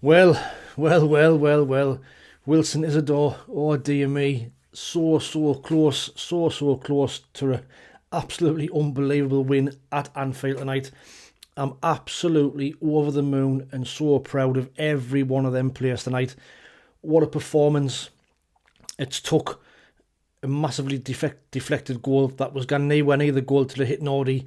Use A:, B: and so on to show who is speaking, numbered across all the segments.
A: Well, well. Wilson Isidore, oh dear me, so close, so close to an absolutely unbelievable win at Anfield tonight. I'm absolutely over the moon and so proud of every one of them players tonight. What a performance. It's took a massively deflected goal that was gone nowhere near the goal till it hit Nordy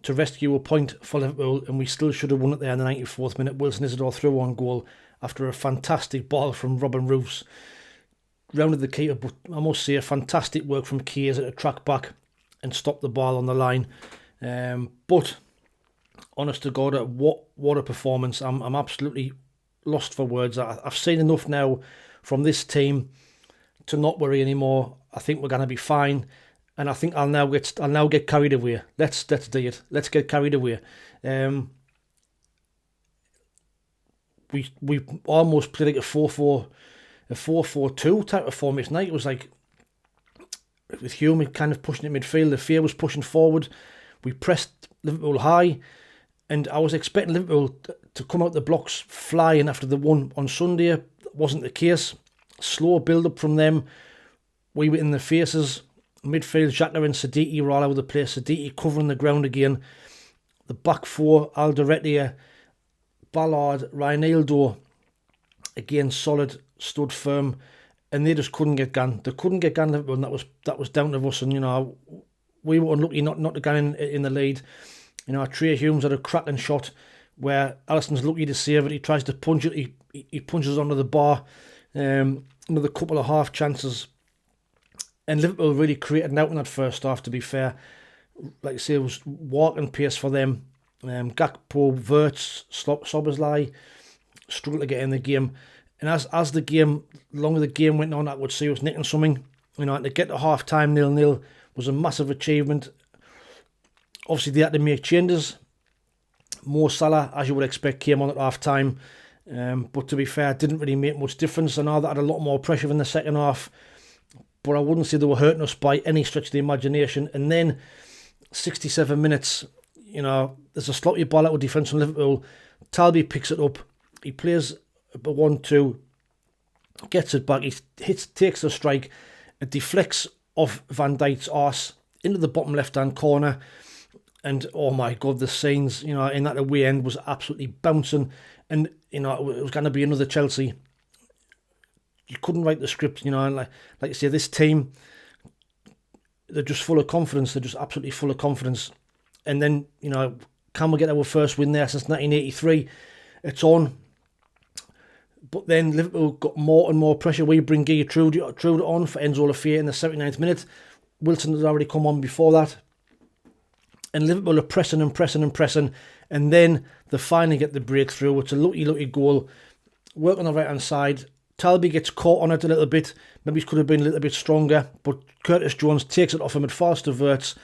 A: to rescue a point for Liverpool, and we still should have won it there in the 94th minute. Wilson Isidore threw on goal after a fantastic ball from Robin Roefs. Rounded the keeper, but I must say a fantastic work from Keys to track back and stop the ball on the line. But honest to God, what a performance. I'm absolutely lost for words. I've seen enough now from this team to not worry anymore. I think we're going to be fine. And I think I'll now get carried away. Let's do it. Let's get carried away. We almost played like a 4-4-2 type of formation. It was like with Hume kind of pushing it midfield. The Fear was pushing forward. We pressed Liverpool high, and I was expecting Liverpool to come out the blocks flying after the one on Sunday. That wasn't the case. Slow build up from them. We were in the faces. Midfield, Xhaka and Sadiki were all over the place. Sadiki covering the ground again. The back four, Alderete, Ballard, Reinildo, again solid, stood firm, and they just couldn't get gone. They couldn't get gone, and that was down to us. And we were unlucky not to get in the lead. Trey Humes had a cracking shot where Alisson's lucky to save it. He tries to punch it. He punches onto the bar. Another couple of half chances. And Liverpool really created an out in that first half, to be fair. Like I say, it was walking pace for them. Gakpo, Wirtz, Szoboszlai struggled to get in the game. And as the longer the game went on, I would see us nicking something. And to get to half-time 0-0 was a massive achievement. Obviously, they had to make changes. Mo Salah, as you would expect, came on at half-time. But to be fair, it didn't really make much difference. I know that had a lot more pressure in the second half. But I wouldn't say they were hurting us by any stretch of the imagination. And then 67 minutes, there's a sloppy ball out of defence from Liverpool. Talby picks it up. He plays a 1-2, gets it back. He takes the strike. It deflects off Van Dijk's arse into the bottom left-hand corner. And, oh my God, the scenes, in that away end was absolutely bouncing. And, it was going to be another Chelsea. You couldn't write the script, and like you say, this team, they're just full of confidence. They're just absolutely full of confidence. And then, can we get our first win there since 1983? It's on. But then Liverpool got more and more pressure. We bring Guy Trude on for Enzo Lafayette in the 79th minute. Wilson had already come on before that. And Liverpool are pressing. And then they finally get the breakthrough. It's a lucky goal. Work on the right-hand side. Talby gets caught on it a little bit. Maybe he could have been a little bit stronger. But Curtis Jones takes it off him at fast to Wirtz.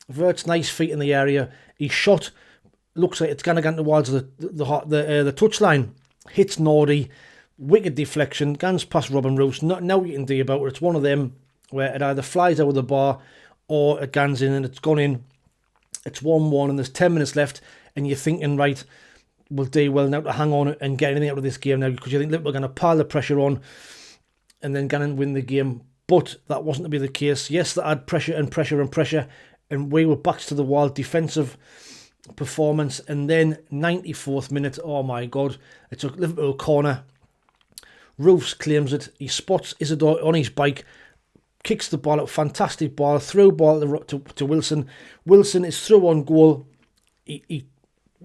A: Wirtz, nice feet in the area. He shot. Looks like it's going to go towards the touchline. Hits Nordy. Wicked deflection. Gans past Robin Roefs. Now you can do about it. It's one of them where it either flies out of the bar or it gans in and it's gone in. It's 1-1 and there's 10 minutes left. And you're thinking, right, we'll do well now to hang on and get anything out of this game now, because you think Liverpool are going to pile the pressure on and then go and win the game. But that wasn't to be the case. Yes, they had pressure, and we were backs to the wall, defensive performance. And then 94th minute, oh my God, it's a Liverpool corner. Roofs claims it. He spots Isidore on his bike, kicks the ball out, fantastic ball, through ball to Wilson. Wilson is through on goal. He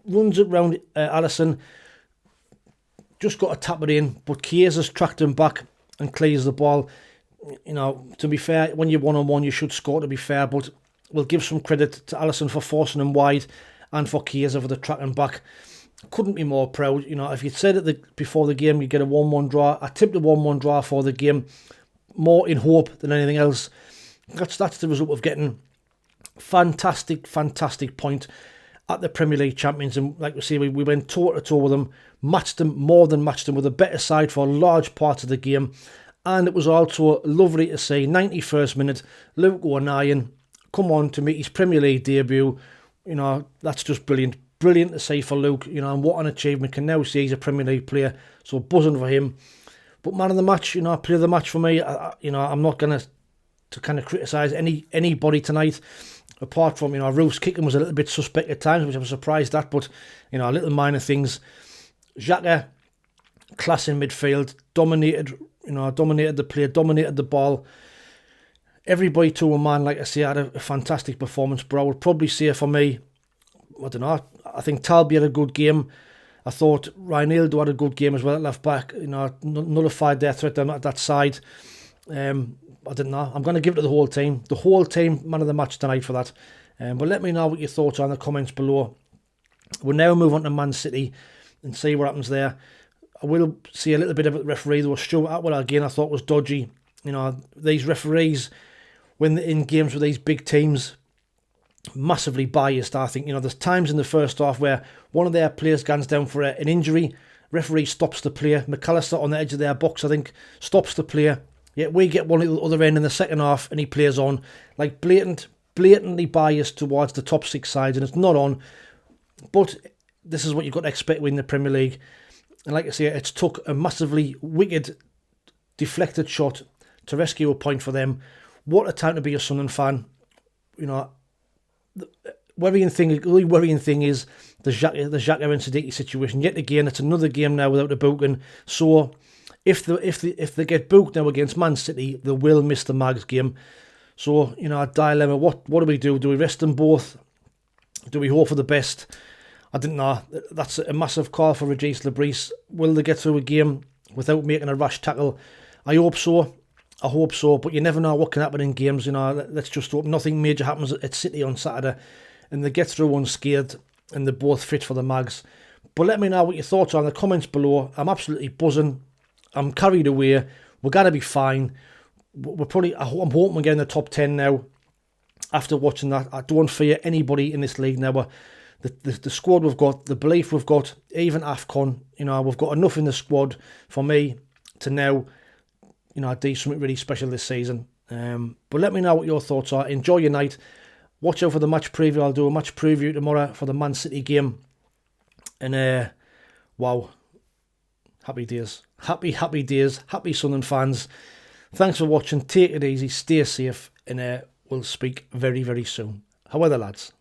A: runs it round Alisson, just got to tap it in, but Kiesa's tracked him back and clears the ball. To be fair, when you're one-on-one, you should score, to be fair, but we'll give some credit to Alisson for forcing him wide and for Chiesa for the tracking back. Couldn't be more proud. If you'd said it before the game, you'd get a 1-1 draw. I tipped a 1-1 draw for the game, more in hope than anything else. That's the result of getting fantastic point at the Premier League champions. And like we say, we went toe-to-toe with them, more than matched them with a better side for large parts of the game. And it was also lovely to see 91st minute, Luke O'Nien come on to make his Premier League debut. That's just brilliant. brilliant to see for Luke, and what an achievement. Can now see he's a Premier League player, so buzzing for him. But man of the match, player of the match for me, I'm not going to kind of criticise anybody tonight, apart from, Roof's kicking was a little bit suspect at times, which I was surprised at, but, little minor things. Xhaka, class in midfield, dominated the play, dominated the ball. Everybody to a man, like I say, had a fantastic performance, but I would probably say for me, I don't know, I think Talby had a good game. I thought Reinildo had a good game as well at left back. Nullified their threat at that side. I don't know. I'm going to give it to the whole team. The whole team, man of the match tonight for that. But let me know what your thoughts are in the comments below. We'll now move on to Man City and see what happens there. I will see a little bit of the referee, though. Stuart Atwell, again, I thought was dodgy. These referees, when they're in games with these big teams, massively biased, I think. There's times in the first half where one of their players goes down for an injury, referee stops the player. McAllister on the edge of their box, I think, stops the player. Yet we get one at the other end in the second half and he plays on. Like blatantly biased towards the top six sides, and it's not on. But this is what you've got to expect within the Premier League. And like I say, it's took a massively wicked, deflected shot to rescue a point for them. What a time to be a Sunderland fan. The worrying thing is the Xhaka and Siddiqui situation. Yet again, it's another game now without a booking. So if they get booked now against Man City, they will miss the Mags game. So, a dilemma. What do we do? Do we rest them both? Do we hope for the best? I didn't know. That's a massive call for Regis Lebris. Will they get through a game without making a rash tackle? I hope so. But you never know what can happen in games. Let's just hope nothing major happens at City on Saturday and they get through unscathed and they're both fit for the Mags. But let me know what your thoughts are in the comments below. I'm absolutely buzzing. I'm carried away. We're going to be fine. I'm hoping we get in the top 10 now. After watching that, I don't fear anybody in this league now. The squad we've got, the belief we've got, even AFCON, we've got enough in the squad for me to now, do something really special this season. But let me know what your thoughts are. Enjoy your night. Watch out for the match preview. I'll do a match preview tomorrow for the Man City game. And, wow. Happy days. Happy days. Happy Sunderland fans. Thanks for watching. Take it easy. Stay safe. And we'll speak very, very soon. How are the lads?